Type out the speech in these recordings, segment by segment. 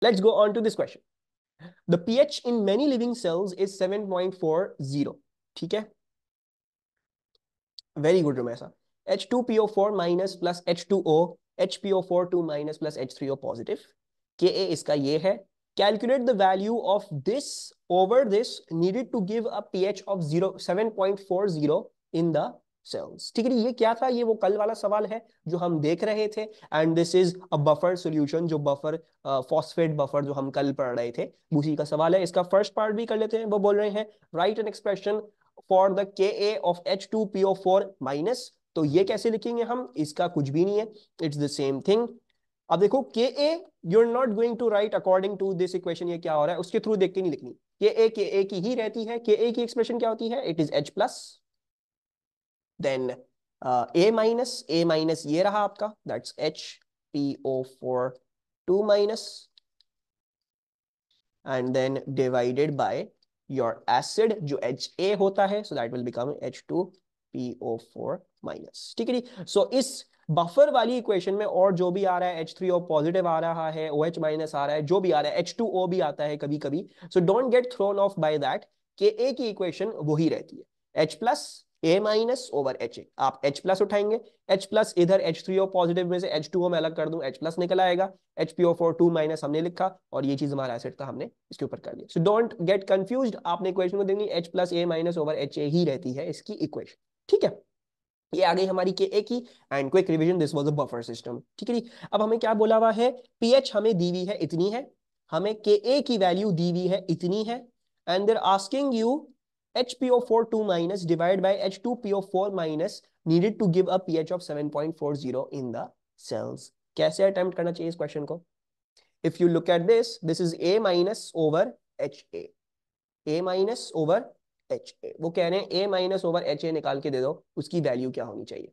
Let's go on to this question. The pH in many living cells is 7.40. ठीक है, very good Rumesa. H2PO4 minus plus H2O, HPO4 2 minus plus H3O positive. Ka इसका ये है. Calculate the value of this over this needed to give a pH of 7.40 in the cells. ठीक है, ये क्या था? ये वो कल वाला सवाल है जो हम देख रहे थे. And this is a buffer solution, जो बफर फॉस्फेट बफर जो हम कल पढ़ रहे थे, उसी का सवाल है. इसका फर्स्ट पार्ट भी कर लेते हैं. वो बोल रहे हैं right an expression for the Ka of H2PO4 minus. तो ये कैसे लिखेंगे हम? इसका कुछ भी नहीं है, इट्स द सेम थिंग. अब देखो Ka, you are not going to write according to this equation. ये क्या हो रहा है उसके थ्रू देख के नहीं लिखनी. Ka की ही रहती है. Ka की एक्सप्रेशन क्या होती है? It is H plus, then A minus ये रहा आपका, that's HPO4 2 minus, and then divided by your acid जो Ha होता है, so that will become H2PO4 minus. ठीक है जी. सो इस बफर वाली इक्वेशन में और जो भी आ रहा है, H3O पॉजिटिव आ रहा है, OH माइनस आ रहा है, जो भी आ रहा है, H2O भी आता है कभी कभी. So don't get thrown off by that. Ka की इक्वेशन वही रहती है, H plus A minus over Ha. आप H प्लस उठाएंगे, H प्लस इधर H3O पॉजिटिव में से H2O में अलग कर दूं, H प्लस निकल आएगा. HPO4 2 माइनस हमने लिखा और ये चीज हमारा एसिड था, हमने इसके ऊपर कर लिया. सो डोंट गेट कंफ्यूज्ड. आपने इक्वेशन को देंगे H plus A minus over Ha ही रहती है इसकी इक्वेशन. ठीक है, ये आ गई हमारी Ka की. And quick revision, this was a buffer system. ठीक है जी. अब हमें क्या बोला हुआ है? पीएच हमें दी हुई है इतनी है, हमें Ka की वैल्यू दी हुई है इतनी है, and there asking you HPO4 2 minus divided by H2PO4 minus needed to give a pH of 7.40 in the cells. कैसे अटेम्प्ट करना चाहिए इस क्वेश्चन को? If you look at this, this is A minus over HA. A minus over HA. वो कह रहे हैं A minus over HA निकाल के दे दो, उसकी वैल्यू क्या होनी चाहिए?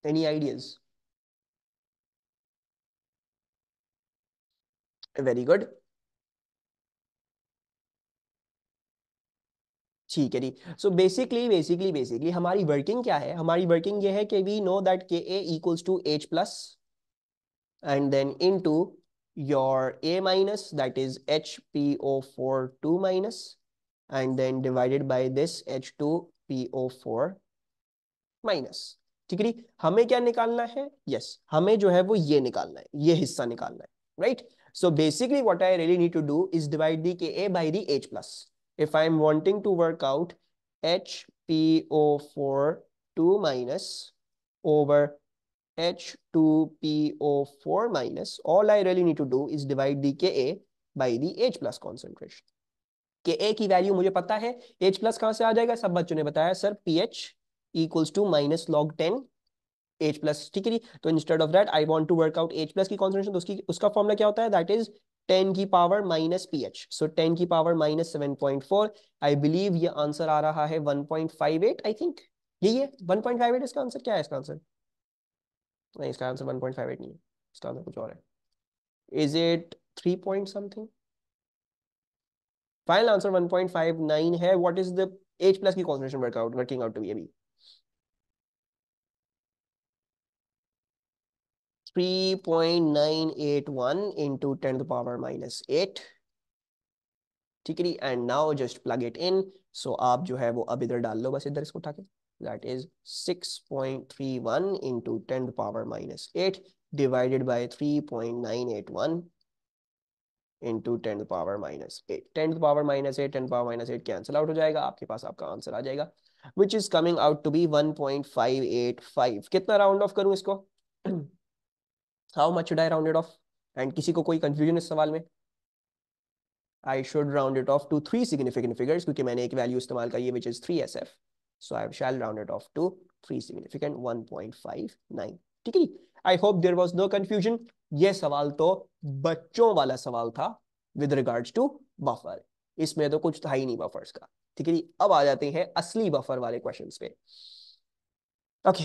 Any ideas? Very good. ठीक है जी. सो बेसिकली हमारी वर्किंग क्या है? हमारी वर्किंग ये है कि we know that Ka equals to H plus and then into your A minus, that is HPO4 2 minus, and then divided by this H2PO4 minus. ठीक है. हमें क्या निकालना है? यस, हमें जो है वो ये निकालना है, ये हिस्सा निकालना है, right? So basically what I really need to do is divide the Ka by the H plus. If I'm wanting to work out HPO4 2 minus over H2PO4 minus, all I really need to do is divide the Ka by the H plus concentration. Ka की value मुझे पता है, H plus कहां से आ जाएगा? सब बच्चों ने बताया sir, pH equals to minus log 10 H plus. ठीक है जी. तो instead of that I want to work out H plus की कॉन्सेंट्रेशन, तो उसका फॉर्मूला क्या होता है? दैट इज 10 की पावर माइनस pH. सो 10 की पावर माइनस 7.4. आई बिलीव ये आंसर आ रहा है 1.58. आई थिंक यही है 1.58 इसका आंसर. क्या है इसका आंसर? नहीं, इसका आंसर 1.58 नहीं है, इसका आंसर कुछ और है. Is it 3 point something? Final answer 1.59 है. What is the H plus की concentration working out to be अभी? 3.981 into 10 to the power minus 8. ठीक है. And now just plug it in. So आप जो है वो अब इधर डाल लो, बस इधर इसको उठा के. That is 6.31 into 10 to the power minus 8 divided by 3.981 into 10 to the power minus 8. 10 to the power minus 8, 10 to the power minus 8 cancel out हो जाएगा. आपके पास आपका आंसर आ जाएगा, which is coming out to be 1.585. कितना round off करूं इसको? How much should I round it off? And किसी को कोई कंफ्यूजन इस सवाल में? I should round it off to 3 significant figures, क्योंकि मैंने एक वैल्यू इस्तेमाल करी है which is 3SF. So I shall round it off to 3 significant 1.59. ठीक है. I hope there was no confusion. ये सवाल तो बच्चों वाला सवाल था विद रिगार्ड्स टू बफर. इसमें तो कुछ था ही नहीं बफर्स का. ठीक है. अब आ जाते हैं असली बफर वाले क्वेश्चंस पे. Okay.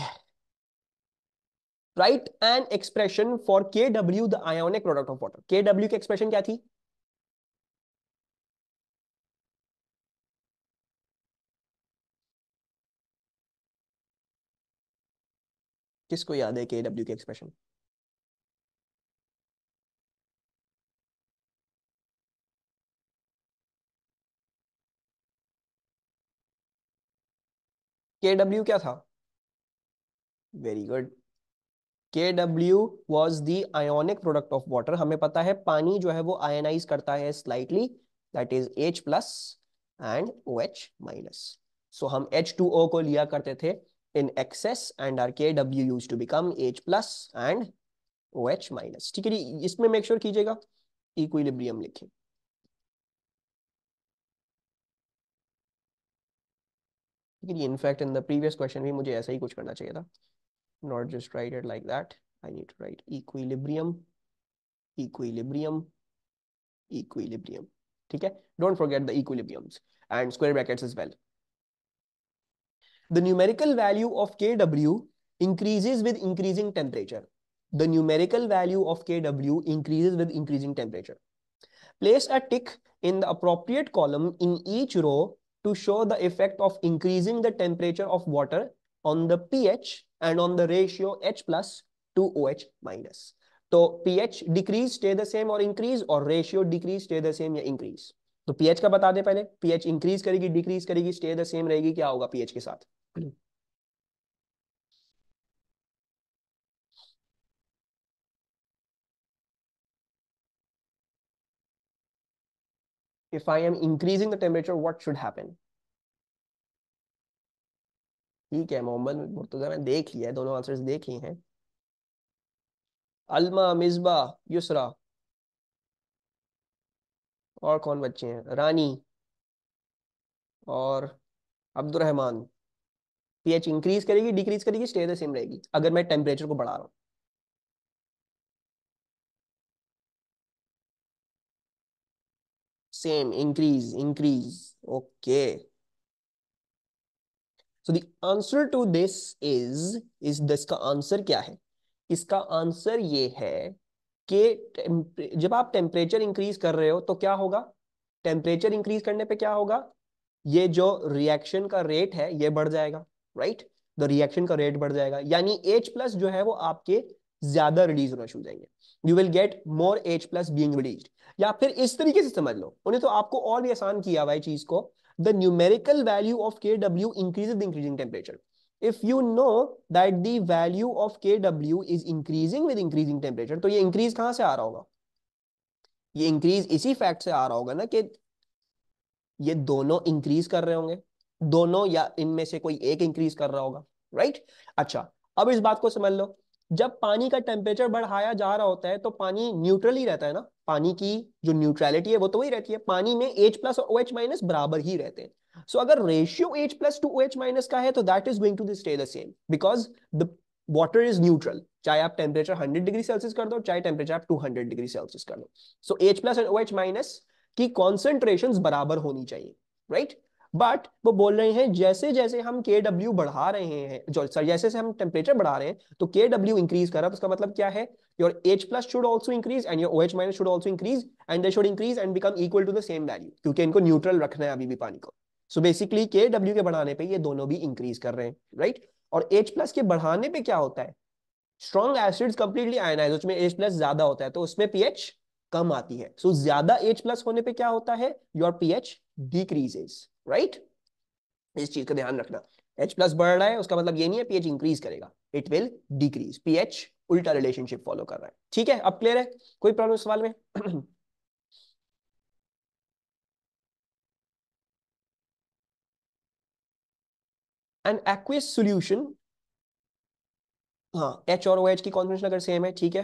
Right an expression for Kw the ionic product of water. Kw की एक्सप्रेशन क्या थी? किसको याद है Kw की एक्सप्रेशन? के डब्ल्यू क्या था? Very good. K W was the ionic product of water. हमें पता है पानी जो है वो आयनाइज करता है slightly, that is H plus and OH minus. So हम H2O को लिया करते थे in excess and are K W use to become H plus and OH minus. ठीक है जी, इसमें मेक श्योर कीजिएगा इक्विलिब्रियम लिखें। ठीक है जी, in fact in the previous question भी मुझे ऐसा ही कुछ करना चाहिए था, not just write it like that. I need to write equilibrium, equilibrium, equilibrium. ठीक है, don't forget the equilibriums and square brackets as well. The numerical value of Kw increases with increasing temperature. The numerical value of Kw increases with increasing temperature. Place a tick in the appropriate column in each row to show the effect of increasing the temperature of water on the pH and on the ratio H plus to OH minus. तो pH decrease stay the same or increase, और ratio decrease stay the same या increase? तो pH का बता दे पहले। pH increase करेगी, decrease करेगी, stay the same रहेगी, क्या होगा pH के साथ? If I am increasing the temperature, what should happen? ठीक है मोहम्मद मुर्तजा, मैंने देख लिया है, दोनों आंसर्स देख लिए हैं। अल्मा, मिसबा, युसरा, और कौन बच्चे हैं? रानी और अब्दुलरहमान। पीएच इंक्रीज करेगी, डिक्रीज करेगी, स्टे द सेम रहेगी अगर मैं टेम्परेचर को बढ़ा रहा हूँ? Same, increase, increase. Okay, so the answer to this is this का आंसर क्या है? इसका आंसर ये है कि जब आप टेम्परेचर इंक्रीज कर रहे हो तो क्या होगा? टेम्परेचर इंक्रीज करने पे क्या होगा? ये जो रिएक्शन का रेट है ये बढ़ जाएगा, राइट? द रिएक्शन का रेट बढ़ जाएगा, यानी H प्लस जो है वो आपके ज्यादा रिलीज होना शुरू हो जाएंगे। You will get more H plus being released. या फिर इस तरीके से समझ लो, उन्हें तो आपको और भी आसान किया हुआ है चीज को। The numerical value of Kw increases with increasing temperature. if you know that the value of Kw is increasing with increasing temperature, तो ये इंक्रीज कहां से आ रहा होगा? ये इंक्रीज इसी फैक्ट से आ रहा होगा ना कि ये दोनों इंक्रीज कर रहे होंगे, दोनों या इनमें से कोई एक इंक्रीज कर रहा होगा, राइट? अच्छा, अब इस बात को समझ लो, जब पानी का टेम्परेचर बढ़ाया जा रहा होता है तो पानी न्यूट्रल ही रहता है ना। पानी की जो न्यूट्रलिटी है वो तो वही रहती है, पानी में H प्लस और OH माइनस बराबर ही रहते हैं। सो अगर ratio H plus to OH minus का है तो that is going to stay the same, because the water is neutral, चाहे आप टेम्परेचर 100 डिग्री सेल्सियस कर दो, चाहे टेम्परेचर आप 200 डिग्री सेल्सियस कर दो। सो H plus and OH minus की कॉन्सेंट्रेशन बराबर होनी चाहिए, राइट? बट वो बोल रहे हैं जैसे जैसे हम के डब्ल्यू बढ़ा रहे हैं, जो सर जैसे जैसे हम टेम्परेचर बढ़ा रहे हैं तो के डब्ल्यू इंक्रीज कर रहा है, तो उसका मतलब क्या है? Your H plus should also increase and your OH minus should also increase, and they should increase and become equal to the same value, क्योंकि इनको न्यूट्रल रखना है अभी भी पानी को। सो बेसिकली के डब्ल्यू के बढ़ाने पे ये दोनों भी इंक्रीज कर रहे हैं, राइट? और H प्लस के बढ़ाने पे क्या होता है? स्ट्रॉन्ग एसिड्स कंप्लीटली आयनाइज, उसमें H प्लस ज्यादा होता है तो उसमें पीएच कम आती है। सो ज्यादा H प्लस होने पे क्या होता है? Your pH decreases, right? इस चीज का ध्यान रखना। H प्लस बढ़ रहा है उसका मतलब ये नहीं है पीएच इंक्रीज करेगा, इट विल डिक्रीज। पीएच उल्टा रिलेशनशिप फॉलो कर रहा है। ठीक है, अब क्लियर है? कोई प्रॉब्लम सवाल में? एन एक्वियस सॉल्यूशन, हाँ, H और OH की कॉन्सेंट्रेशन अगर सेम है, ठीक है।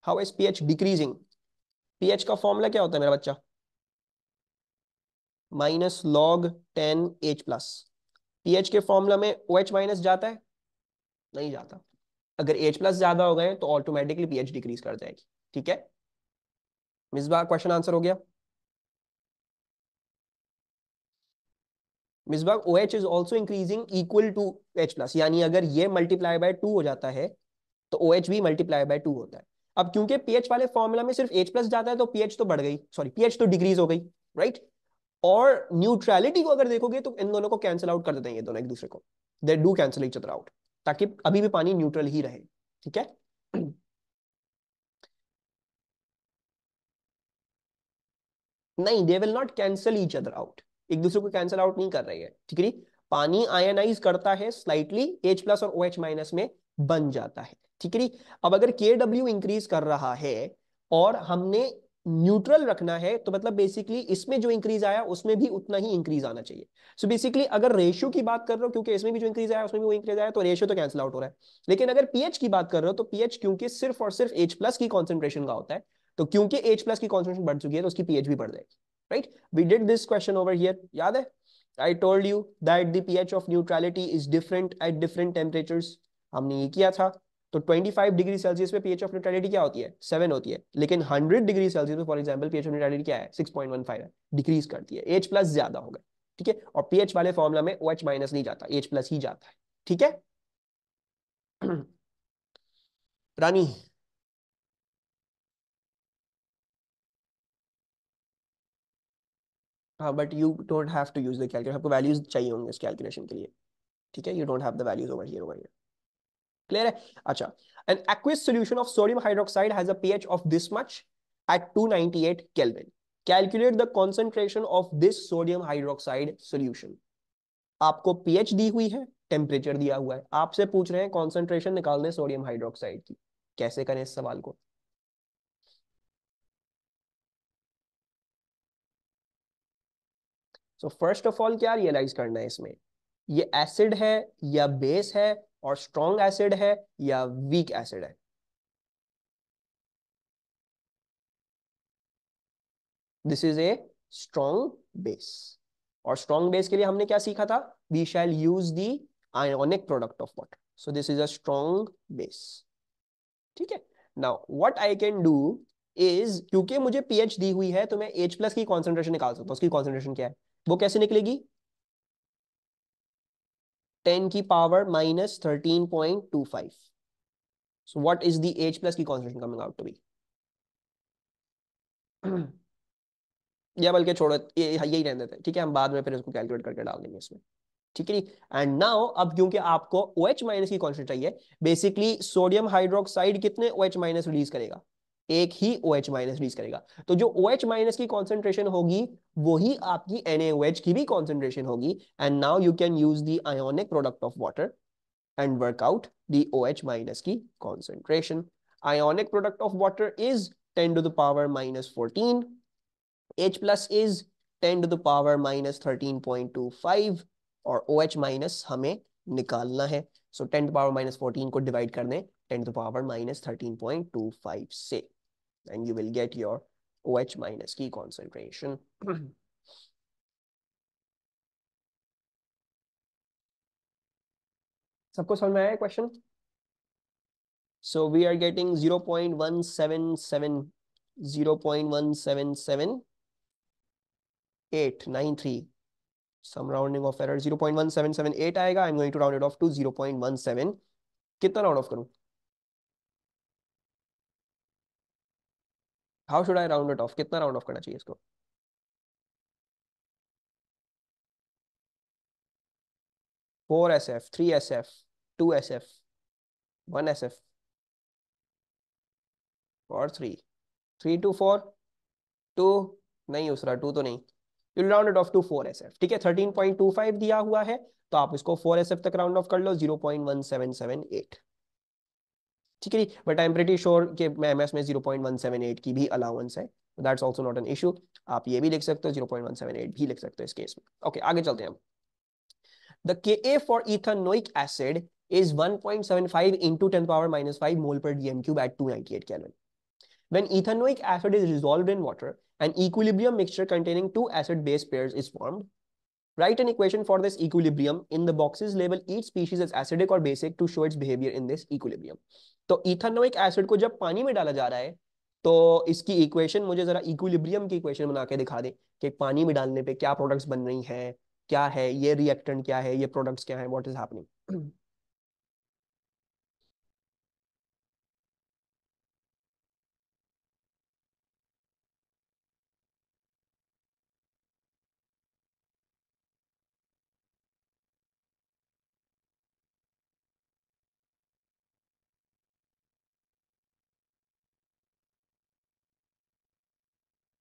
How is pH decreasing? PH का फॉर्मूला क्या होता है मेरा बच्चा? -log 10H+। पीएच के फॉर्मूला में OH माइनस जाता है? नहीं जाता। अगर H प्लस ज्यादा हो गए तो ऑटोमेटिकली पीएच डिक्रीज कर जाएगी। ठीक है, मिसबा क्वेश्चन आंसर हो गया? Misbah OH is also increasing equal to H plus, यानी अगर ये मल्टीप्लाई बाय 2 हो जाता है तो OH भी मल्टीप्लाई बाय 2 होता है। अब क्योंकि पीएच वाले फॉर्मूला में सिर्फ H प्लस जाता है तो पीएच तो बढ़ गई, सॉरी पीएच तो डिक्रीज हो गई, राइट? और न्यूट्रलिटी को अगर देखोगे तो इन दोनों को कैंसिल आउट कर देते हैं ये दोनों एक दूसरे को, they do cancel each other out, ताकि अभी भी पानी न्यूट्रल ही रहे। ठीक है? नहीं, they will not cancel each other out, एक दूसरे को कैंसिल आउट नहीं कर रही है, ठीक है? पानी आयनाइज करता है स्लाइटली, H प्लस और OH माइनस में बन जाता है। ठीक है। अब अगर KW इंक्रीज कर रहा है और हमने न्यूट्रल रखना है, तो मतलब बेसिकली इसमें जो इंक्रीज आया उसमें भी उतना ही इंक्रीज आना चाहिए। सो बेसिकली अगर रेशियो की बात कर रहे हो, क्योंकि इसमें भी जो इंक्रीज आया उसमें भी वो इंक्रीज आया, तो रेशियो तो कैंसिल आउट हो रहा है। लेकिन अगर पीएच की बात कर रहे हो, तो पीएच क्योंकि सिर्फ और सिर्फ H प्लस की कॉन्सेंट्रेशन का होता है, तो क्योंकि H प्लस की कॉन्सेंट्रेशन बढ़ चुकी है तो उसकी पीएच भी बढ़ जाएगी। Right, we did this question over here, याद है? I told you that the pH of neutrality is different at different temperatures. हमने ये किया था। तो 25 डिग्री सेल्सियस पे pH ऑफ न्यूट्रलिटी क्या होती है? 7 होती है। लेकिन 100 डिग्री सेल्सियस पे for example pH of neutrality क्या है? 6.15 है, डिक्रीज करती है, H प्लस ज्यादा होगा। ठीक है, और pH वाले फॉर्मूला में OH माइनस नहीं जाता, H प्लस ही जाता है। ठीक है। रानी, हाँ, but you don't have to use the calculator, आपको वैल्यूज चाहिए होंगे इस कैलकुलेशन के लिए। ठीक है, you don't have the values over here, over here. Clear है? अच्छा, an aqueous solution of sodium hydroxide has a pH of this much at 298 Kelvin. Calculate the concentration of this sodium hydroxide solution. आपको pH दी हुई है, temperature दिया हुआ है, आपसे पूछ रहे हैं कॉन्सेंट्रेशन निकाल दें सोडियम हाइड्रोक्साइड की। कैसे करें इस सवाल को? सो फर्स्ट ऑफ ऑल क्या रियलाइज करना है इसमें, ये एसिड है या बेस है, और स्ट्रॉन्ग एसिड है या वीक एसिड है? This is a strong base. और स्ट्रॉन्ग बेस के लिए हमने क्या सीखा था? We shall use the ionic product of water. So this is a strong base. ठीक है। Now what I can do is, क्योंकि मुझे पीएच दी हुई है, तो मैं H प्लस की कॉन्सेंट्रेशन निकाल सकता हूँ। उसकी कॉन्सेंट्रेशन क्या है? वो कैसे निकलेगी? 10 की power -13.25। So what is the H plus की concentration coming out to be? या बल्कि छोड़ो, यही रहने देते हैं। ठीक है, हम बाद में फिर इसको कैलकुलेट करके डाल देंगे इसमें। ठीक है। एंड नाउ अब क्योंकि आपको OH माइनस की कॉन्सेंट्रेशन चाहिए, बेसिकली सोडियम हाइड्रोक्साइड कितने OH माइनस रिलीज करेगा? एक ही OH माइनस रिलीज करेगा। तो जो OH माइनस की कॉन्सेंट्रेशन होगी वही आपकी NaOH की भी कॉन्सेंट्रेशन होगी। And now you can use the ionic product of water and work out the OH minus की concentration. Ionic product of water is 10 to the power -14, H plus is 10 to the power -13.25, और OH minus हमें निकालना है। सो 10 to the power -14 को divide कर दें 10 to the power -13.25 से, and you will get your OH minus की concentration. सबको समझ में आया question? So we are getting 0.177, 0.177,893, some rounding of error, 0.1778 आएगा। I am going to round it off to 0.17। कितना राउंड ऑफ करूं? How should I round it off? कितना round off करना चाहिए इसको? 4SF, 3SF, 2SF, 1SF और 3, 3 to 4, 2 नहीं, उस रहा 2 तो नहीं। You round it off to 4SF। ठीक है, 13.25 दिया हुआ है, तो आप इसको 4SF तक राउंड ऑफ कर लो, 0.1778। ठीक है, but I am pretty sure कि एमएस में 0.178 की भी अलाउंस है, that's also not an issue. आप ये भी लिख सकते हो, 0.178 भी लिख सकते हो इस केस में। ओके, आगे चलते हैं हम। The Ka for ethanoic acid is 1.75 into 10 power -5 mole per dm cube at 298 Kelvin. When ethanoic acid is dissolved in water, an equilibrium mixture containing two acid base pairs is formed. Write an equation for this equilibrium. In the boxes, label each species as acidic or basic to show its behavior in this equilibrium. तो ethanoic acid को जब पानी में डाला जा रहा है, तो इसकी इक्वेशन मुझे जरा इक्विलिब्रियम की इक्वेशन बना के दिखा दे कि पानी में डालने पे क्या प्रोडक्ट्स बन रही हैं, क्या है ये रिएक्टेंट, क्या है ये प्रोडक्ट्स, क्या है, what is happening.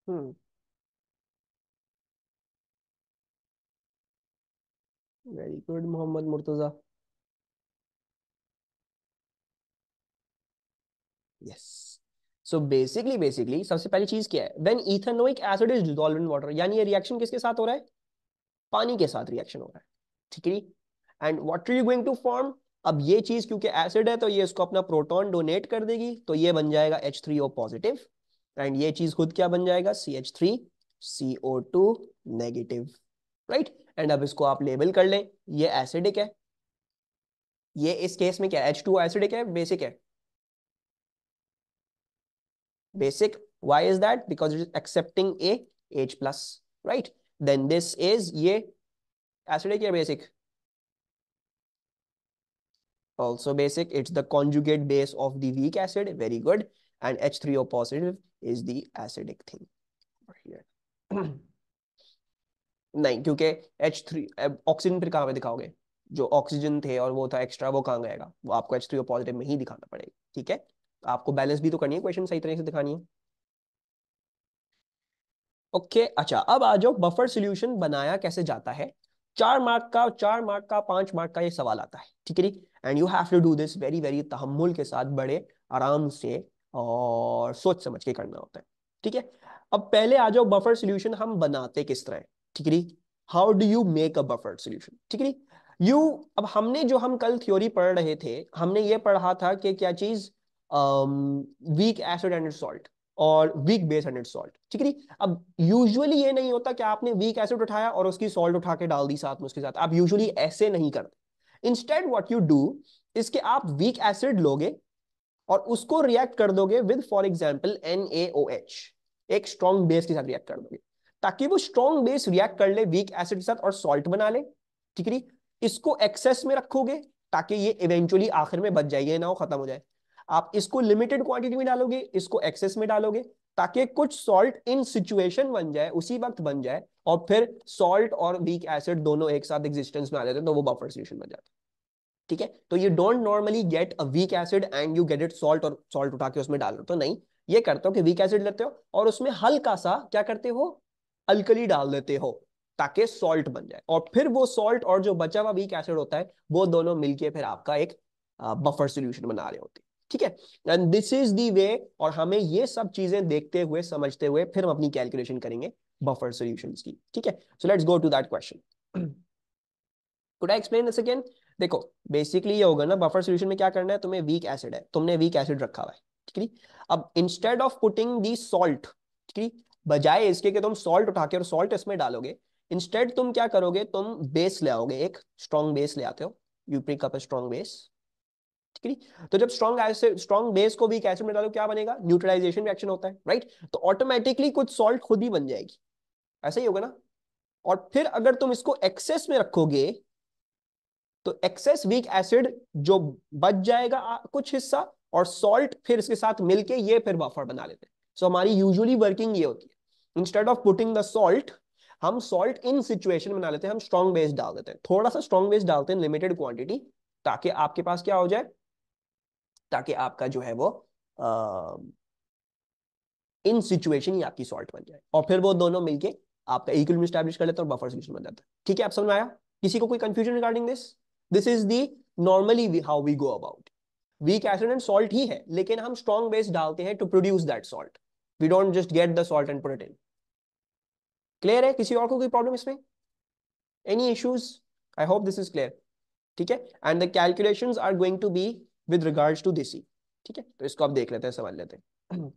Hmm very good Mohammad Murtaza. Yes. So basically सबसे पहली चीज क्या है, when ethanoic acid is dissolved in water, यानी ये रिएक्शन किसके साथ हो रहा है, पानी के साथ रिएक्शन हो रहा है, ठीक है। And what are you going to form, अब ये चीज क्योंकि एसिड है तो ये इसको अपना प्रोटॉन डोनेट कर देगी, तो ये बन जाएगा H3O पॉजिटिव, एंड ये चीज खुद क्या बन जाएगा, CH3CO2 नेगेटिव, राइट। एंड अब इसको आप लेबल कर लें, ये एसिडिक है, ये इस केस में क्या है, H2O एसिडिक है, बेसिक है, basic. Why is that? Because it is accepting a H plus, right? Then this is ये acidic या basic? Also basic. It's the conjugate base of the weak acid. Very good. And H3O positive is the acidic thing over here. नहीं, क्योंकि H3 oxygen फिर कहाँ पे दिखाओगे, जो oxygen थे और वो था एक्स्ट्रा, वो कहाँ गएगा, वो आपको H3O पॉजिटिव में ही दिखाना पड़ेगा, ठीक है। आपको बैलेंस भी तो करनी है, क्वेश्चन सही तरीके से दिखानी है। ओके अच्छा, अब आ जाओ बफर सॉल्यूशन बनाया कैसे जाता है। 4 मार्क का, 4 मार्क का, 5 मार्क का ये सवाल आता है, ठीक है। And you have to do this very very तहम्मुल के साथ, बड़े आराम से और सोच समझ के करना होता है, ठीक है। अब पहले आ जाओ बफर सॉल्यूशन हम बनाते किस तरह है, ठीक है। How do you make a buffer solution, ठीक है। यू, अब हमने जो हम कल थ्योरी पढ़ रहे थे, हमने ये पढ़ा था कि क्या चीज, वीक एसिड एंड सॉल्ट और वीक बेस एंड सॉल्ट, ठीक है। अब यूजुअली ये नहीं होता कि आपने वीक एसिड उठाया और उसकी सॉल्ट उठा के डाल दी साथ में उसके साथ, आप यूजुअली ऐसे नहीं करते। इंस्टेड व्हाट यू डू इसके, आप वीक एसिड लोगे और उसको रिएक्ट कर दोगे विद फॉर एग्जांपल NaOH, एक स्ट्रॉन्ग बेस के साथ रिएक्ट कर दोगे, ताकि वो स्ट्रॉन्ग बेस रिएक्ट कर ले वीक एसिड के साथ और सॉल्ट बना ले, ठीक है। इसको एक्सेस में रखोगे ताकि ये इवेंचुअली आखिर में बच जाए, ये ना हो खत्म हो जाए। आप इसको लिमिटेड क्वांटिटी में डालोगे, इसको एक्सेस में डालोगे, ताकि कुछ सॉल्ट इन सिचुएशन बन जाए, उसी वक्त बन जाए, और फिर सॉल्ट और वीक एसिड दोनों एक साथ एग्जिस्टेंस में आ जाते हैं, तो वो बफर सॉल्यूशन बन जाता है, ठीक है। तो you don't normally get a week acid and you get it salt और सॉल्ट उठा के उसमें डालो, तो नहीं, ये करते हो कि वीक एसिड लेते हो और उसमें हल्का सा क्या करते हो, अल्कली डाल देते हो, ताकि सॉल्ट बन जाए, और फिर वो सॉल्ट और जो बचा हुआ वीक एसिड होता है वो दोनों मिलके फिर आपका एक बफर सॉल्यूशन बना रहे होते हैं, ठीक है। एंड दिस इज दी वे, और हमें ये सब चीजें देखते हुए समझते हुए फिर हम अपनी कैलकुलेशन करेंगे बफर सॉल्यूशंस की, ठीक है। So let's go to that question. Could I explain this again. देखो बेसिकली ये होगा ना, बफर सॉल्यूशन में क्या करना है, तुम्हें वीक एसिड है, तुमने वीक एसिड रखा हुआ है, ठीक है। अब instead of putting the salt, ठीक है, बजाय इसके कि तुम सॉल्ट उठा के और सॉल्ट इसमें डालोगे, इंस्टेड तुम क्या करोगे, तुम बेस ले आओगे, एक स्ट्रॉन्ग बेस ले आते हो, you pick up a strong base, ठीक है। तो जब स्ट्रॉन्ग एसिड, स्ट्रॉन्ग बेस को वीक एसिड में डालो, क्या बनेगा, न्यूट्रलाइजेशन रिएक्शन होता है, राइट। तो ऑटोमेटिकली कुछ सॉल्ट खुद ही बन जाएगी, ऐसा ही होगा ना। और फिर अगर तुम इसको एक्सेस में रखोगे, तो एक्सेस वीक एसिड जो बच जाएगा कुछ हिस्सा, और सॉल्ट फिर इसके साथ मिलके ये फिर बफर बना लेते हैं। सो हमारी यूजुअली वर्किंग ये होती है, instead of putting the salt, हम सॉल्ट इन सिचुएशन बना लेते हैं, हम स्ट्रॉन्ग बेस डाल देते हैं, थोड़ा सा स्ट्रॉन्ग बेस डालते हैं, लिमिटेड क्वांटिटी, ताकि आपके पास क्या हो जाए, ताकि आपका जो है वो इन सिचुएशन ही आपकी सॉल्ट बन जाए, और फिर वो दोनों मिलके आपका इक्विलिब्रियम स्टैब्लिश कर लेते हैं और बफर सॉल्यूशन बन जाता है, ठीक है। आप समझ में आया, किसी को कोई confusion regarding this, this is the normally how we go about, weak acid and salt ही है, लेकिन हम स्ट्रॉन्ग बेस डालते हैं to produce that salt, we don't just get the salt and put it in. Clear है, किसी और को कोई प्रॉब्लम इसमें, any issues, I hope this is clear, ठीक है। And the calculations are going to be with regards to this ही, ठीक है। तो इसको आप देख लेते हैं, समझ लेते हैं।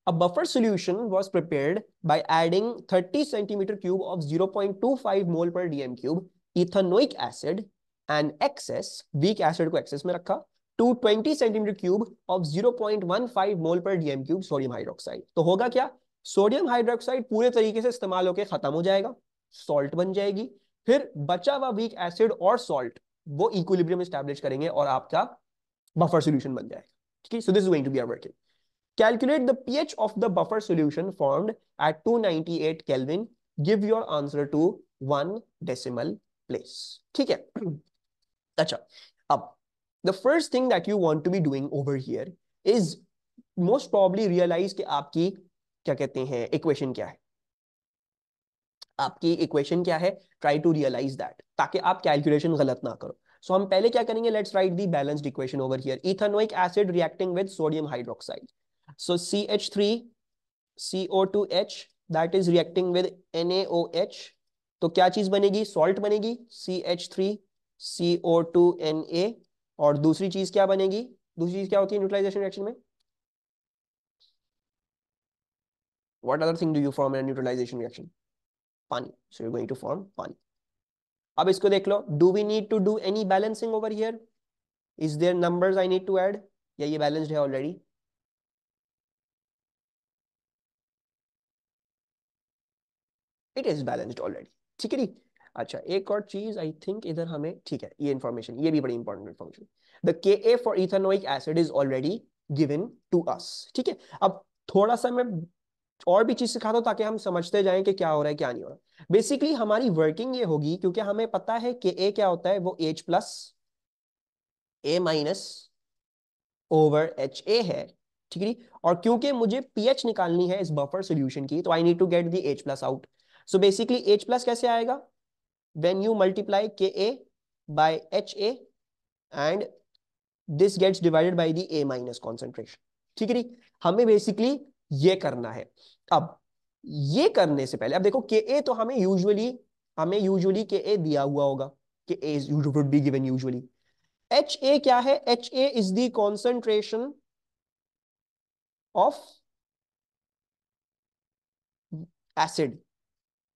A buffer solution was prepared by adding 30 centimeter cube of 0.25 mole per dm cube ethanoic acid and excess weak acid को excess में रखा to 20 centimeter cube of 0.15 mole per dm cube sodium hydroxide। तो होगा क्या, sodium hydroxide पूरे तरीके से इस्तेमाल होकर खत्म हो जाएगा, सॉल्ट बन जाएगी, फिर बचा हुआ वीक एसिड और सॉल्ट वो इक्विलिब्रियम एस्टैब्लिश करेंगे और आपका बफर सॉल्यूशन बन जाएगा, ठीक है। So this is going to be our working. Calculate the pH of the buffer solution formed at 298 Kelvin. Give your answer to 1 decimal place. ठीक है। अच्छा, अब the first thing that you want to be doing over here is most probably realize कि आपकी क्या कहते हैं equation क्या है। आपकी इक्वेशन क्या है, ट्राई टू रियलाइज दैट, ताकि आप कैलकुलेशन गलत ना करो। सो हम पहले क्या करेंगे, let's write the balanced equation over here, ethanoic acid reacting with sodium hydroxide. So CH3CO2H that is reacting with NaOH, तो क्या चीज बनेगी, सॉल्ट बनेगी CH3CO2Na। और दूसरी चीज क्या बनेगी, दूसरी चीज क्या होती है न्यूट्रलाइजेशन रिएक्शन में, what other thing do you form in neutralisation reaction, pani, so you going to form pani. अब इसको देख लो, do we need to do any balancing over here, is there numbers I need to add, या ये balanced है already, it is balanced already, ठीक है नी। अच्छा एक और चीज आई थिंक इधर हमें, ठीक है ये इंफॉर्मेशन, ये भी बड़ी important information, the Ka for ethanoic acid is already given to us, ठीक है। अब थोड़ा सा मैं और भी चीज सिखाता हूं ताकि हम समझते जाएं कि क्या हो रहा है क्या नहीं हो रहा। बेसिकली हमारी वर्किंग ये होगी, क्योंकि हमें पता है कि ए क्या होता है, वो H plus A minus over HA है, ठीक है। और क्योंकि मुझे पीएच निकालनी है इस बफर सॉल्यूशन की, तो I need to get the H plus out. So basically H plus कैसे आएगा, when you multiply Ka by HA and this gets divided by the A minus concentration, ठीक है। हमें बेसिकली ये करना है। अब ये करने से पहले अब देखो Ka तो हमें यूजुअली Ka दिया हुआ होगा, Ka would be given usually. HA क्या है, HA is the concentration of acid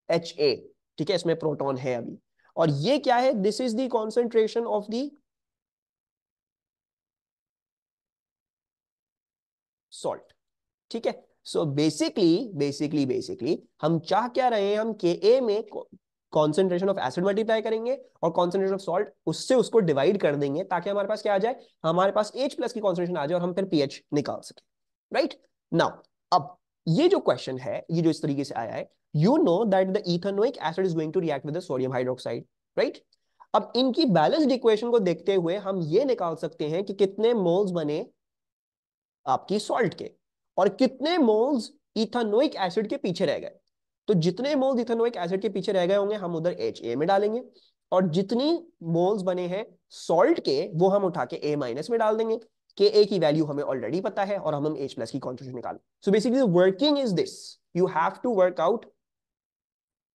HA, ठीक है, इसमें प्रोटॉन है अभी। और ये क्या है, this is the concentration of the salt, ठीक है। सो बेसिकली हम चाह क्या रहे हैं, हम Ka में कॉन्सेंट्रेशन ऑफ एसिड मल्टीप्लाई करेंगे और कॉन्सेंट्रेशन ऑफ सॉल्ट उससे उसको डिवाइड कर देंगे, ताकि हमारे पास क्या आ जाए, हमारे पास H प्लस की कॉन्सेंट्रेशन आ जाए और हम फिर पीएच निकाल सके, राइट नाउ। अब ये जो क्वेश्चन है, ये जो इस तरीके से आया है, you know that the ethanoic acid is going to react with the sodium hydroxide, right. अब इनकी बैलेंस्ड इक्वेशन को देखते हुए हम ये निकाल सकते हैं कि कितने मोल्स बने आपकी सॉल्ट के और कितने मोल्स इथेनोइक एसिड के पीछे रह गए। तो जितने मोल्स इथेनोइक एसिड के पीछे रह गए होंगे हम उधर HA में डालेंगे, और जितनी मोल्स बने हैं सॉल्ट के वो हम उठा के A माइनस में डाल देंगे। Ka की वैल्यू हमें ऑलरेडी पता है और हम H प्लस की कॉन्सेंट्रेशन निकालें। So basically working is this, you have to work out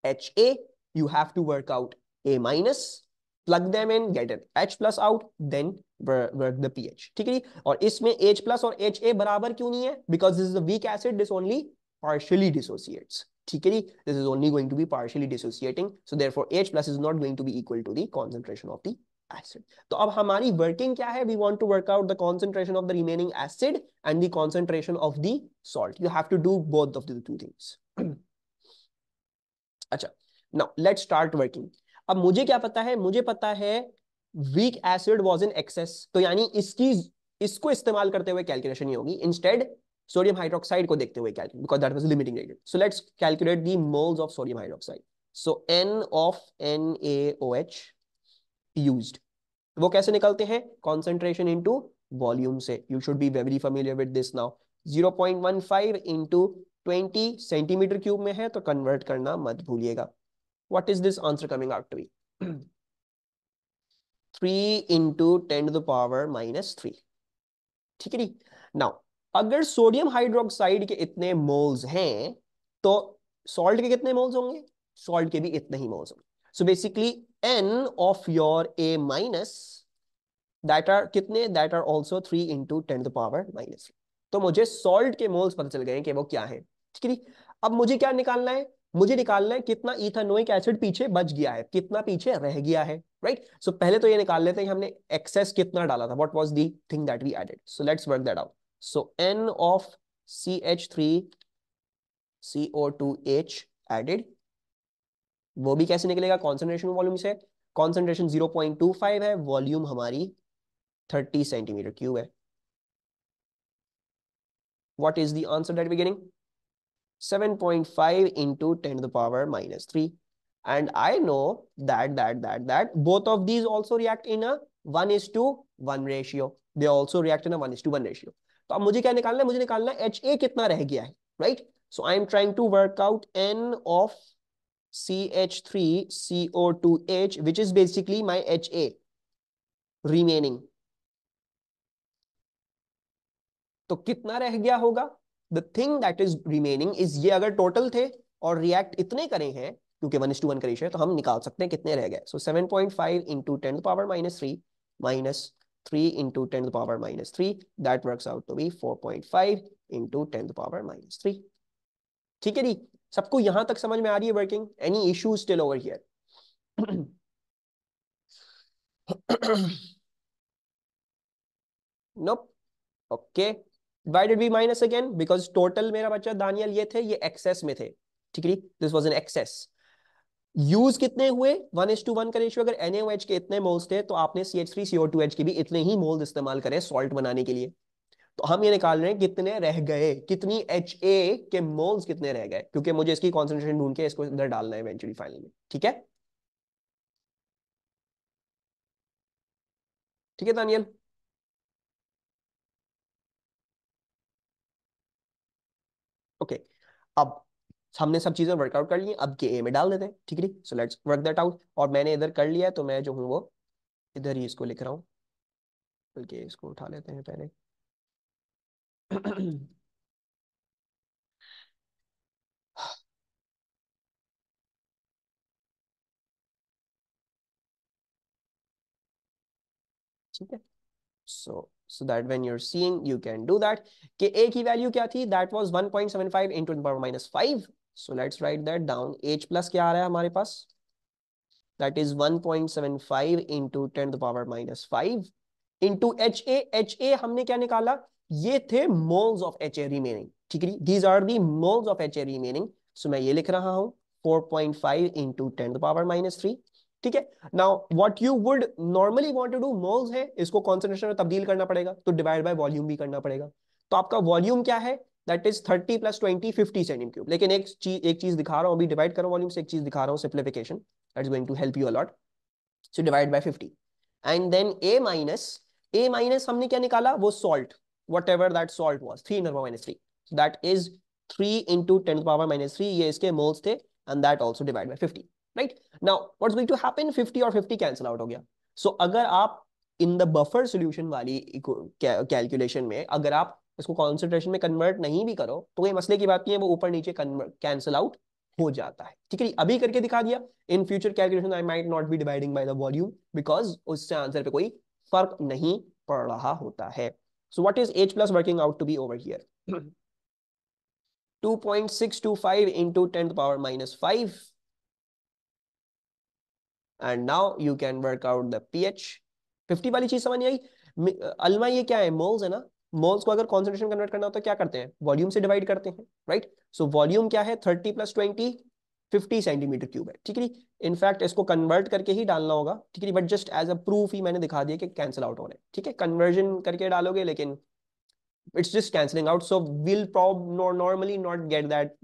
HA, you have to work out A minus, plug them in, get an H plus out, then work the pH, ठीक है। और इसमें H plus और HA बराबर क्यों नहीं है, because this is a weak acid, this only partially dissociates, ठीक है। this is only going to be partially dissociating, so therefore H plus is not going to be equal to the concentration of the acid. तो अब हमारी working क्या है, we want to work out the concentration of the remaining acid and the concentration of the salt. You have to do both of the two things. अच्छा now let's start working. अब मुझे क्या पता है, मुझे पता है weak acid was in excess, तो यानी इसको इस्तेमाल करते हुए कैलकुलेशन ये होगी, इंस्टेड सोडियम हाइड्रोक्साइड को देखते हुए calculate, because that was limiting rated. So let's calculate the moles of sodium hydroxide. So N of NaOH used, वो कैसे निकलते हैं, कॉन्सेंट्रेशन इनटू वॉल्यूम से। You should be very familiar with this now. 0.15 into 20 centimetre cube में है, तो convert करना मत भूलिएगा। What is this answer coming out to be, 3 into 10 to the power -3, ठीक है। नाउ अगर सोडियम हाइड्रोक्साइड के इतने मोल्स हैं, तो सॉल्ट के कितने मोल्स होंगे, सॉल्ट के भी इतने ही मोल्स होंगे। So basically N of your A minus that are कितने, that are also 3 into 10 to the power -3। तो मुझे सॉल्ट के मोल्स पता चल गए कि वो क्या है, ठीक है। अब मुझे क्या निकालना है, मुझे निकालना है कितना इथेनोइक एसिड पीछे बच गया है, कितना पीछे रह गया है, राइट। सो पहले तो ये निकाल लेते हैं हमने एक्सेस कितना डाला था, what was the thing that we added. So let's work that out. So N of CH3CO2H added, वो भी कैसे निकलेगा, कॉन्सेंट्रेशन वॉल्यूम से। कॉन्सेंट्रेशन 0.25 है, वॉल्यूम हमारी 30 सेंटीमीटर क्यूब है। What is the answer that we're getting? 7.5 into 10 to the power -3. And I know that both of these also react in a 1:1 ratio. They also react in a 1:1 ratio. तो अब मुझे क्या निकालना है, मुझे निकालना है HA कितना रह गया है, right? So I am trying to work out N of CH3CO2H which is basically my HA remaining. तो कितना रह गया होगा? The thing that is remaining is, ये अगर टोटल थे और रिएक्ट इतने करे हैं क्योंकि 1:1 का रेशियो है तो हम निकाल सकते हैं कितने रह गए. So 7.5 into 10⁻³ minus 3 into 10⁻³ that works out to be 4.5 into 10⁻³. ठीक है जी, सबको यहां तक समझ में आ रही है working? Any issue still over here? Nope. Okay, why did we minus again? Because total मेरा बच्चा दानियल ये थे, ये एक्सेस में थे. ठीक है, this was an excess. Use कितने हुए? 1:1 का रेशियो. अगर NaOH के इतने मोल्स थे तो आपने CH3CO2H के भी इतने ही मोल्स इस्तेमाल करे सॉल्ट बनाने के लिए. तो हम ये निकाल रहे हैं कितने रह गए, कितनी HA के मोल्स कितने रह गए, क्योंकि मुझे इसकी कॉन्सेंट्रेशन ढूंढ के इसको इधर डालना है इवेंचुअली फाइनल में. ठीक है, ठीक है दानियल. ओके, अब हमने सब चीजें वर्कआउट कर ली, अब के ए में डाल देते हैं. ठीक है, so let's work that out. और मैंने इधर कर लिया है तो मैं जो हूँ वो इधर ही इसको लिख रहा हूँ, बल्कि इसको उठा लेते हैं पहले. ठीक है, so that when you're seeing you can do that. कि a की वैल्यू क्या थी? that was 1.75 into 10⁻⁵. so let's write that down. h plus क्या आ रहा है हमारे पास? that is 1.75 into 10⁻⁵ into HA हमने क्या निकाला? ये थे moles of HA remaining. ठीक है, these are the moles of HA remaining. so मैं ये लिख रहा हूं 4.5 into 10⁻⁻3. ठीक है, now what you would normally want to do, moles है, इसको कॉन्सेंट्रेशन में तब्दील करना पड़ेगा तो डिवाइड बाय वॉल्यूम भी करना पड़ेगा. तो आपका वॉल्यूम क्या है? That is 30 + 20 50 cm3. लेकिन एक चीज दिखा रहा हूं, अभी डिवाइड करो वॉल्यूम से, एक चीज दिखा रहा हूं simplification, that is going to help you a lot. So divide by 50 and then A minus हमने क्या निकाला? वो salt, whatever that salt was, 3 × 10⁻³ that is 3 into 10⁻³ ये इसके मोल्स थे and that also divide by 50. Right, now what's going to happen? 50 और 50 cancel out हो गया. सो अगर आप इन द बफर सोल्यूशन वाली कैलकुलेशन में अगर आप इसको कॉन्सेंट्रेशन में कन्वर्ट नहीं भी करो तो ये मसले की बात नहीं है, वो ऊपर नीचे कैंसिल आउट हो जाता है. ठीक है, अभी करके दिखा दिया. In future calculation I might not be dividing by the volume because उससे आंसर पे कोई फर्क नहीं पड़ रहा होता है. So what is H plus working out to be over here? 2.625 into 10⁻⁵. and now you can work out the pH. 50 वाली चीज समझ नहीं आई? अलमा ये क्या है? मोल्स है ना. मोल्स को अगर कॉन्सेंट्रेशन कन्वर्ट करना होता है क्या करते हैं? वॉल्यूम से डिवाइड करते हैं. राइट, सो वॉल्यूम क्या है? 30 + 20 50 cm3 है. ठीक है, इनफैक्ट इसको कन्वर्ट करके ही डालना होगा. ठीक है, but just as a proof ही मैंने दिखा दिया कि कैंसिल आउट हो रहे हैं. ठीक है, कन्वर्जन करके डालोगे लेकिन it's just cancelling out, so we'll normally not get that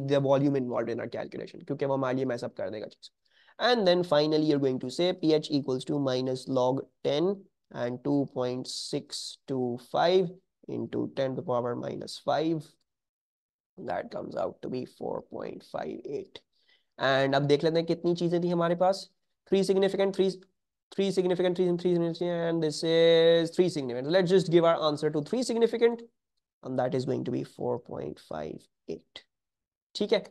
the volume involved in our calculation क्योंकि वो हमारे लिए मैसअप कर देगा चीज. And then finally you're going to say pH equals to minus log 10 and 2.625 into 10⁻⁵. that comes out to be 4.58. and अब देख लेते हैं कितनी चीजें थी हमारे पास. 3 significant, 3 significant, 3 significant, and this is 3 significant. Let's just give our answer to 3 significant and that is going to be 4.58. ठीक है,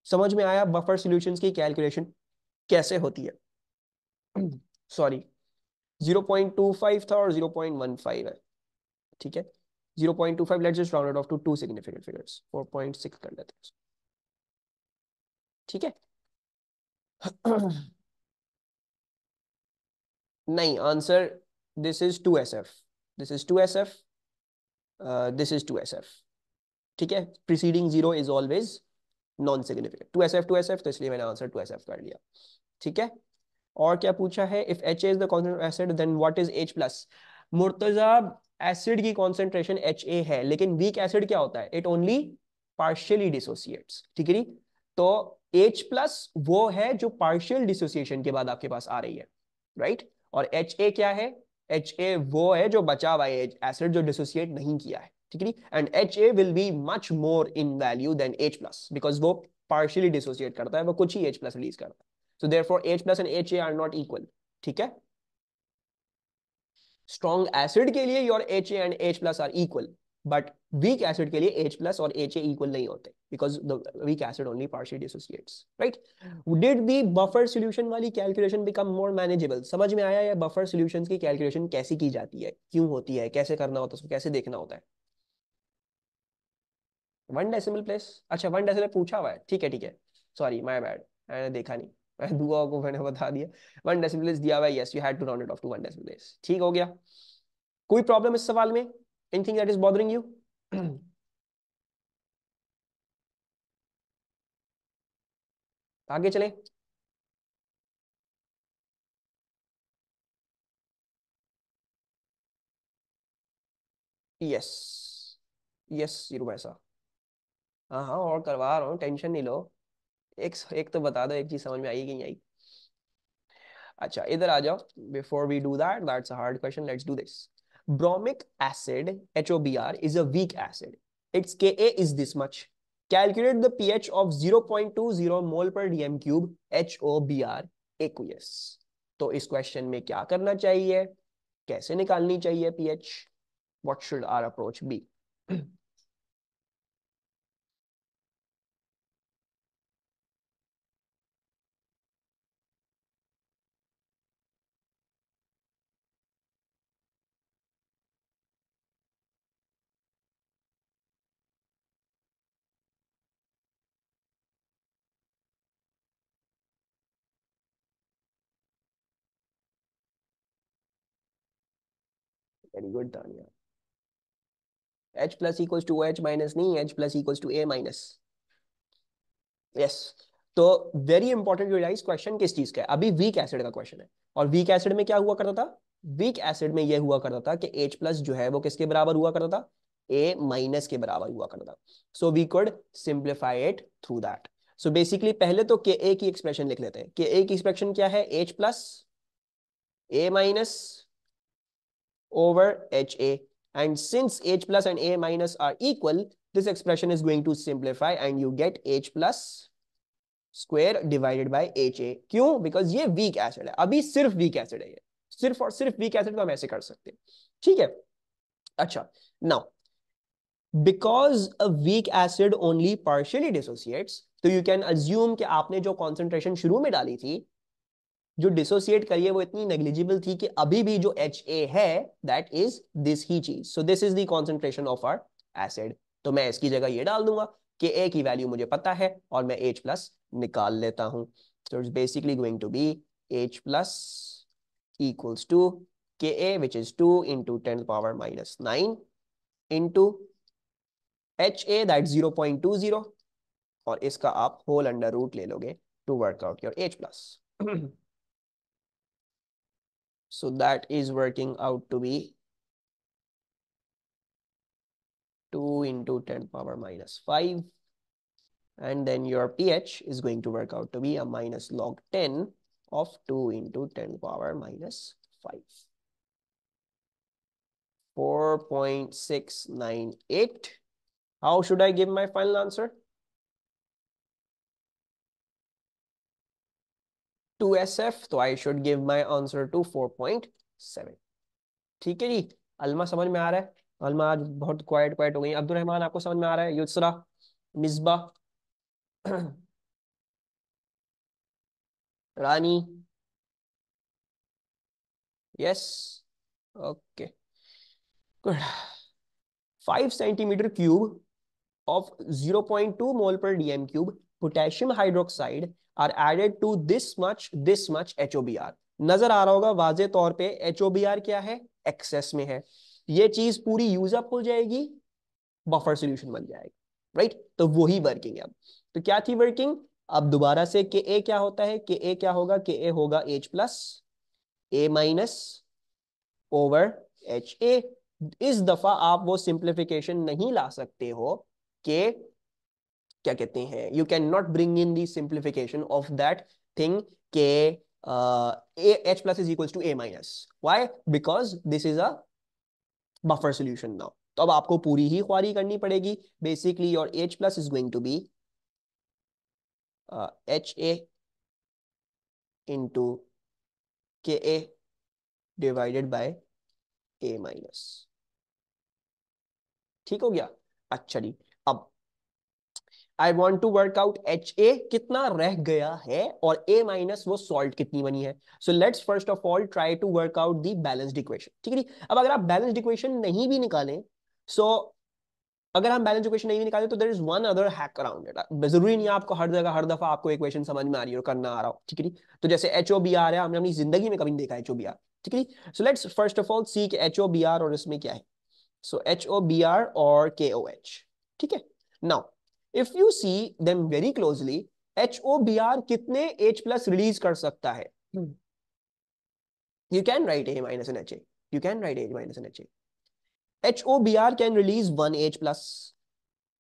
समझ में आया बफर सॉल्यूशंस की कैलकुलेशन कैसे होती है? सॉरी, 0.25 था और 0.15 है. ठीक है, 0.25, let's just round it off to 2 significant figures. 4.6 कर लेते हैं. ठीक है. नहीं, answer this is 2SF, this is 2SF, this is 2SF. ठीक है, preceding 0 is always non significant. 2SF तो इसलिए मैंने आंसर 2SF कर लिया. ठीक है, और क्या पूछा है? If HA is the concentration acid then what is H plus? Murtaza, acid की कॉन्सेंट्रेशन HA है लेकिन वीक एसिड क्या होता है? It only partially dissociates. ठीक है, तो H प्लस वो है जो पार्शियल डिसोसिएशन के बाद आपके पास आ रही है. राइट, और HA क्या है? HA वो है जो बचा हुआ है एसिड जो डिसोसिएट नहीं किया है. ठीक है, and HA will be much more in value then H plus because वो पार्शियली डिसोसिएट करता है, वो कुछ ही H प्लस रिलीज करता है. So therefore H plus and HA are not equal. ठीक है. स्ट्रॉन्ग एसिड के लिए your HA and H plus are equal, but weak acid के लिए H प्लस और HA इक्वल नहीं होते, because the weak acid only partially dissociates. Right. Did the buffer solution वाली कैलकुलेशन बिकम मोर मैनेजेबल? समझ में आया? या बफर सॉल्यूशंस की कैलकुलेशन कैसे की जाती है, क्यों होती है, कैसे करना होता है, उसको कैसे देखना होता है? 1 डेसिमल प्लेस. अच्छा, 1 डेसिमल पूछा हुआ है. ठीक है ठीक है, सॉरी माय बैड, मैंने देखा नहीं. मैं दुआ को मैंने बता दिया. 1 डेसिमल प्लेस दिया हुआ है. Yes, you had to round it off to 1 decimal place. ठीक हो गया. कोई प्रॉब्लम इस सवाल में? Anything that is bothering you? आगे चलें. यस. यस यूर ऐसा. हाँ हाँ, और करवा रहा हूँ, टेंशन नहीं लो. एक एक तो बता दो, एक चीज समझ में आई कि नहीं आई? अच्छा, इधर आ जाओ. Before we do that, that's a hard question, let's do this. Bromic acid HOBr is a weak acid. Its Ka is this much. Calculate the pH of 0.20 mole per dm cube HOBr aqueous. तो इस question में क्या करना चाहिए, कैसे निकालनी चाहिए pH? What should our approach be? Very good Tania. H plus equals to OH minus नहीं, H plus equals to A minus. Yes. तो वेरी इंपॉर्टेंट रियलाइज क्वेश्चन किस चीज का है, अभी वीक एसिड का क्वेश्चन है. और वीक एसिड में क्या हुआ करता था? वीक एसिड में यह हुआ करता था कि H प्लस जो है वो किसके बराबर हुआ करता था? A माइनस के बराबर हुआ करता था. So we could simplify it through that. So basically पहले तो Ka की एक्सप्रेशन लिख लेते हैं. Ka की एक्सप्रेशन क्या है? H plus A minus over HA. And since H plus and A minus are equal, this expression is going to simplify and you get H plus square divided by HA. क्यों? Because ये weak acid है. अभी सिर्फ weak acid है ये. सिर्फ और सिर्फ weak acid तो हम ऐसे कर सकते हैं. ठीक है. अच्छा. Now, because a weak acid only partially dissociates, तो you can assume कि आपने जो concentration शुरू में डाली थी, जो डिसोसिएट करिए, वो इतनी नेग्लिजिबल थी कि अभी भी जो HA है दैट इज दिस ही चीज. So this is the concentration of our acid. तो मैं इसकी जगह ये डाल दूंगा कि A की वैल्यू मुझे पता है और मैं H प्लस निकाल लेता हूं. So it's basically going to be H plus equals to Ka which is 2 into 10⁻⁻9 into HA that 0.20, और इसका आप होल अंडर रूट ले लोगे to work out your H plus. So that is working out to be 2 into 10⁻⁵, and then your pH is going to work out to be a minus log 10 of 2 into 10⁻⁵. 4.698. How should I give my final answer? 2SF, तो I should give my answer to 4.7. ठीक है जी. अलमा समझ में आ रहा है? अलमा आज बहुत क्वाइट क्वाइट हो गई. अब्दुल रहमान आपको समझ में आ रहा है? Yusra, Misba, Rani. Yes. Okay, good. 5 cm³ of 0.2 mole per dm cube potassium hydroxide are added to this much HOBr. नजर आ रहा होगा वाजे तौर पे HOBr क्या है? एक्सेस में है. ये चीज पूरी यूज अप हो जाएगी, बफर सॉल्यूशन बन जाएगा. राइट. तो वही वर्किंग है अब. तो क्या थी वर्किंग? अब दोबारा से Ka क्या होता है? Ka क्या होगा? Ka होगा H plus A minus over HA. इस दफा आप वो सिंप्लीफिकेशन नहीं ला सकते हो कि क्या कहते हैं, you can not bring in the simplification of that thing के H plus is equal to A minus. Why? Because this is a buffer solution now. तो अब आपको पूरी ही ख्वारी करनी पड़ेगी. Basically your H plus is going to be HA into KA divided by A minus. ठीक हो गया। अच्छा जी, अब I want to work out HA कितना रह गया है और A माइनस वो सॉल्ट कितनी बनी है। So let's first of all try to work out the balanced equation. ठीक है जी। अब अगर आप बैलेंस्ड इक्वेशन नहीं भी निकालें, सो अगर हम बैलेंस इक्वेशन नहीं निकाले तो there is one other hack around it. जरूरी नहीं है आपको हर जगह हर दफा आपको इक्वेशन समझ में आ रही हो, करना आ रहा हो। ठीक है। तो जैसे HOBR है, हमने अपनी जिंदगी में कभी नहीं देखा HOBR। ठीक है। So let's first of all see कि HOBR और इसमें क्या है। सो HOBR और KOH। ठीक है। Now if you see them very closely, HOBR कितने H प्लस रिलीज कर सकता है? You can write A minus and HA, you can write A minus and HA। HOBR can release 1 H plus.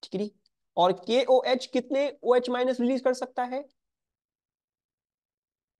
ठीक है। और KOH कितने OH minus release कर सकता है?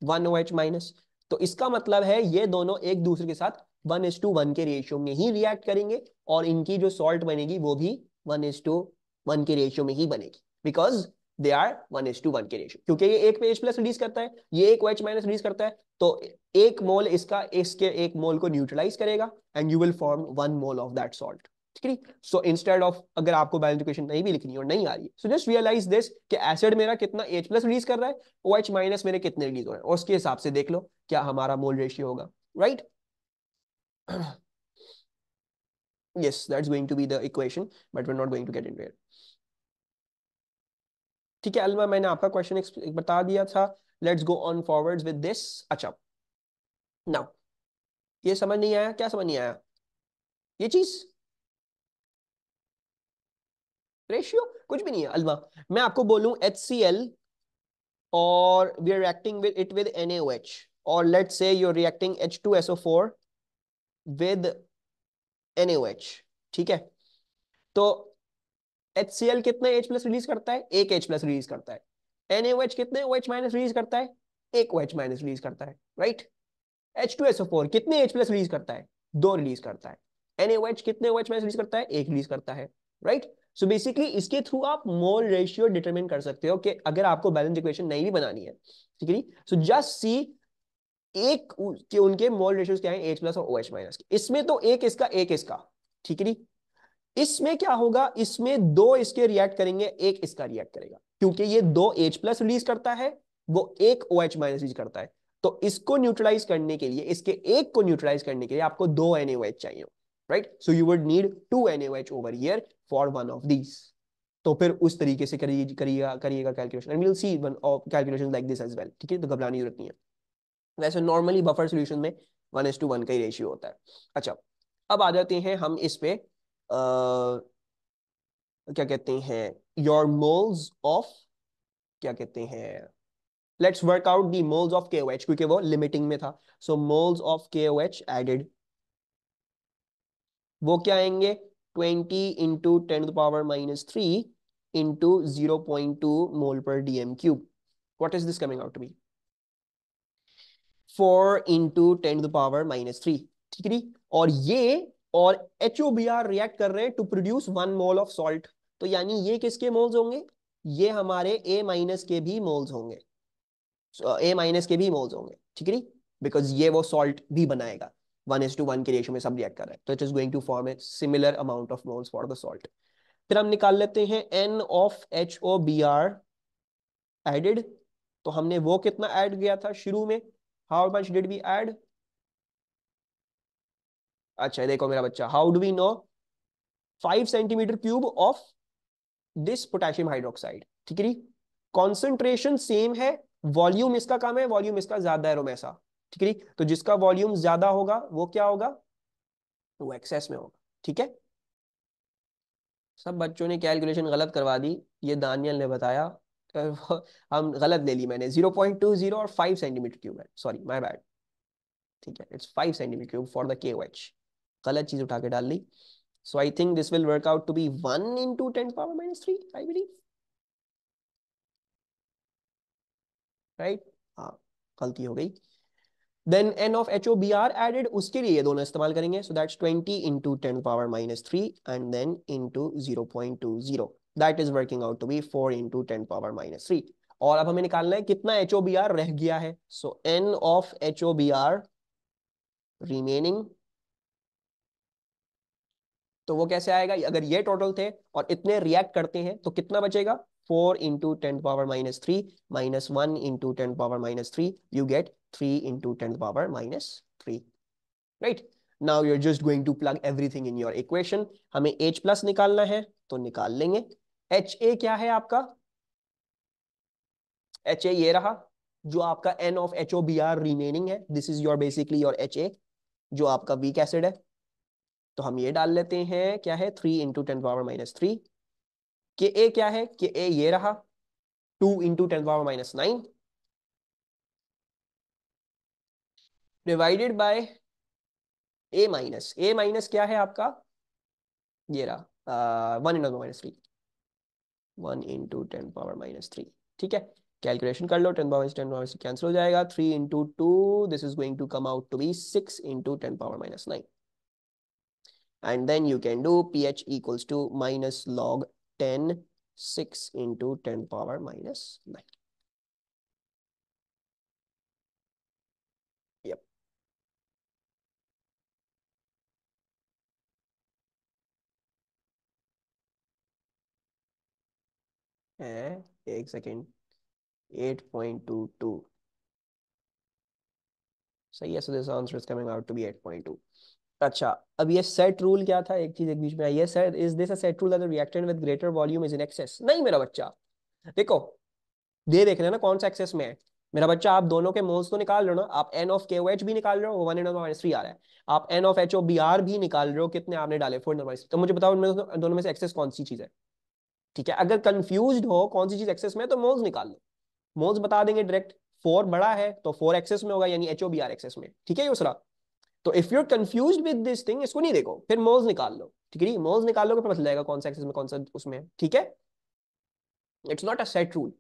1 OH माइनस। तो इसका मतलब है ये दोनों एक दूसरे के साथ 1:1 के रेशियो में ही रिएक्ट करेंगे और इनकी जो सॉल्ट बनेगी वो भी 1:1 के रेशियो में ही बनेगी, बिकॉज दे आर 1:1 के रेशियो। क्योंकि ये एक पे H प्लस रिलीज करता है, ये एक OH माइनस रिलीज करता है, तो एक मोल इसका इसके एक मोल को न्यूट्रलाइज करेगा and you will form 1 mole of that salt. ठीक है। सो इंस्टेड ऑफ, अगर आपको बैलेंस इक्वेशन नहीं भी लिखनी और नहीं आ रही है, सो जस्ट रियलाइज दिस कि एसिड मेरा कितना H प्लस रिलीज कर रहा है, OH माइनस मेरे कितने रिलीज हो रहे हैं, और उसके हिसाब से देख लो क्या हमारा मोल रेशियो होगा। Right. yes, that's going to be the equation, but we're not going to get into it. ठीक है अलमा, मैंने आपका क्वेश्चन बता दिया था। Let's go on forwards with this. अच्छा, नाउ ये समझ नहीं आया, क्या समझ नहीं आया? ये चीज रेशियो कुछ भी नहीं है अलमा। मैं आपको बोलूं HCl और we are reacting with it with NaOH, और let's say you are reacting H2SO4 with NaOH। ठीक है। तो HCl कितने H प्लस रिलीज करता है? एक H प्लस रिलीज करता है। NaOH कितने OH माइनस रिलीज करता है? एक OH माइनस रिलीज करता है। राइट। H2SO4 कितने H प्लस रिलीज करता है? दो रिलीज करता है। NaOH कितने OH माइनस रिलीज करता है? एक रिलीज करता है। राइट। सो बेसिकली इसके थ्रू आप मोल रेशियो डिटरमिन कर सकते हो कि अगर आपको बैलेंस इक्वेशन नहीं भी बनानी है। ठीक है। सो जस्ट सी एक कि उनके मोल रेशियोज क्या है, H प्लस और OH माइनस। इसमें तो एक इसका एक इसका। ठीक है। इसमें क्या होगा, इसमें दो इसके रिएक्ट करेंगे, एक इसका रिएक्ट करेगा, क्योंकि ये दो H प्लस रिलीज करता है, वो एक OH माइनस रिलीज करता है। तो इसको न्यूट्रलाइज करने के लिए, इसके एक को न्यूट्रलाइज करने के लिए आपको दो NaOH चाहिए। Right. So you would need 2 NaOH over here for one of these. तो फिर उस तरीके से करिएगा करिएगा calculation, and we will see one of calculations like this as well. ठीक है। तो घबराने की जरूरत नहीं है। वैसे नॉर्मली बफर सॉल्यूशन में 1:1 का ही रेशियो होता है। अच्छा, अब आ जाते हैं हम इस पे क्या कहते हैं, योर मोल्स ऑफ, क्या कहते हैं, let's work out the moles of KOH, क्योंकि वो लिमिटिंग में था। सो मोल्स ऑफ KOH एडेड, वो क्या आएंगे? 20 × 10⁻³ into 0.2 mole per DM³। What is this coming out to be? 4 × 10⁻³ ठीक है। और ये और HOBR रिएक्ट कर रहे हैं to produce 1 mole of salt. तो यानी ये किसके मोल्स होंगे? ये हमारे A माइनस के भी मोल्स होंगे। A माइनस के भी मोल्स होंगे। ठीक है। बिकॉज ये वो सॉल्ट भी बनाएगा, 1:1 के रेशियो में सब रिएक्ट कर रहा है, तो it is going to form a similar amount of moles for the salt. फिर हम निकाल लेते हैं N ऑफ HOBR एडेड। तो हमने वो कितना ऐड किया था शुरू में? How much did we add? अच्छा देखो मेरा बच्चा, how do we know? 5 cm³ of this potassium hydroxide. ठीक है। कॉन्सेंट्रेशन सेम है, वॉल्यूम इसका कम है, वॉल्यूम इसका ज्यादा है रोमेसा। ठीक है। तो जिसका वॉल्यूम ज्यादा होगा वो क्या होगा? वो एक्सेस में होगा। ठीक है। सब बच्चों ने कैलकुलेशन गलत करवा दी, ये दानियल ने बताया। हम गलत ले ली मैंने, 0.20 और 5 cm³ है, सॉरी माय बैड। ठीक है, it's 5 cm³ for the KOH। गलत चीज उठा के डाल ली। So I think this will work out to be 1 × 10⁻³ I believe. Right. हाँ, गलती हो गई। Then N of HOBR added, उसके लिए ये दोनों इस्तेमाल करेंगे। So that's 20 × 10⁻³ and then into 0.20, that is working out to be 4 × 10⁻³ और अब हमें निकालना है कितना HOBr रह गया है। सो N ऑफ HOBr रिमेनिंग, तो वो कैसे आएगा, अगर ये टोटल थे और इतने रिएक्ट करते हैं तो कितना बचेगा, 4 × 10⁻³ -1 × 10⁻³ you get 3 × 10⁻³ right. Now you are just going to plug everything in your equation. हमें H प्लस निकालना है तो निकाल लेंगे। HA क्या है आपका, HA ये रहा, जो आपका N ऑफ HOBr रिमेनिंग है, this is your basically your HA, जो आपका वीक एसिड है। तो हम ये डाल लेते हैं, क्या है 3 × 10⁻³ के ए क्या है, के ए ये रहा 2 × 10⁻⁹ डिवाइडेड बाय ए माइनस क्या है आपका, ये रहा 1 × 10⁻³ 1 × 10⁻³ ठीक है। कैलकुलेशन कर लो, 10 कैंसिल हो जाएगा, 3 × 2 this is going to come out to be 6 × 10⁻⁹ and then you can do pH equals to minus log 10 6 × 10⁻⁹ yep। है एक सेकेंड, 8.22 सही है। So this answer is coming out to be 8.2। अच्छा, अब ये सेट रूल क्या था, एक चीज एक बीच में आई है, set is this a set rule that the reactant with greater volume is in excess, नहीं मेरा बच्चा। देखो ये देख रहे हैं ना कौन सा एक्सेस में है मेरा बच्चा, आप दोनों के मोल्स तो निकाल रहे हो ना, आप N ऑफ KOH भी निकाल रहे हो, 1 × 10⁻³ आ रहा है, आप N ऑफ HOBr भी निकाल रहे हो, कितने आपने डाले 4 × 10⁻³। तो मुझे बताओ इनमें दोनों में से एक्सेस कौन सी चीज है, ठीक है। अगर कंफ्यूज हो कौन सी चीज एक्सेस में है तो मोल्स निकाल लो, मोल्स बता देंगे डायरेक्ट। 4 बड़ा है तो 4 एक्सेस में होगा, यानी HOBr एक्सेस में, ठीक है दूसरा। तो if you are confuse with this thing, इसको नहीं देखो, फिर मोल्स निकाल लो, ठीक है। मोल्स निकाल लो फिर पता चल जाएगा कौन सा एक्सेस में कौन सा उसमें, ठीक है। It's not a set rule.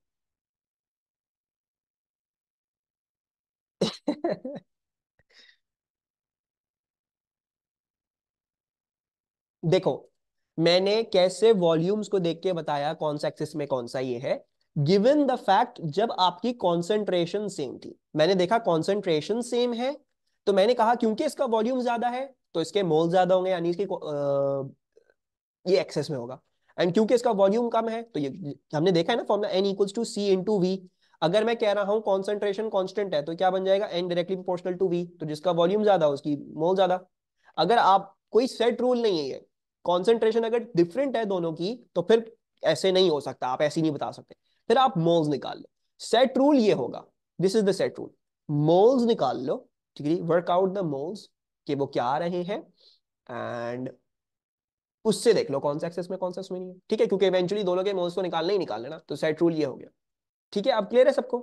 देखो मैंने कैसे वॉल्यूम्स को देख के बताया कौन सा एक्सिस में कौन सा ये है, गिवन द फैक्ट जब आपकी कॉन्सेंट्रेशन सेम थी, मैंने देखा कॉन्सेंट्रेशन सेम है, तो मैंने कहा क्योंकि इसका वॉल्यूम ज्यादा है तो इसके मोल ज्यादा होंगे, यानी इसकी ये एक्सेस में होगा। एंड क्योंकि इसका वॉल्यूम कम है तो ये हमने देखा है ना फॉर्मूला N = C × V। अगर मैं कह रहा हूं कॉन्सेंट्रेशन कांस्टेंट है तो क्या बन जाएगा, N directly proportional to V, तो जिसका वॉल्यूम ज्यादा उसकी मोल ज्यादा। अगर आप कोई सेट रूल नहीं है ये, कॉन्सेंट्रेशन अगर डिफरेंट है दोनों की तो फिर ऐसे नहीं हो सकता, आप ऐसे नहीं बता सकते, फिर आप मोल्स निकाल लो। सेट रूल ये होगा, this is the set rule, moles निकाल लो, ठीक है, वर्क आउट द मोल्स कि वो क्या आ रहे हैं, एंड उससे देख लो कौन सा एक्सेस में कौन सा उसमें नहीं है, ठीक है, क्योंकि इवेंचुअली दोनों के मोल्स को निकालना ही निकालना ना, तो सेट रूल ये हो गया, ठीक है। अब क्लियर है सबको।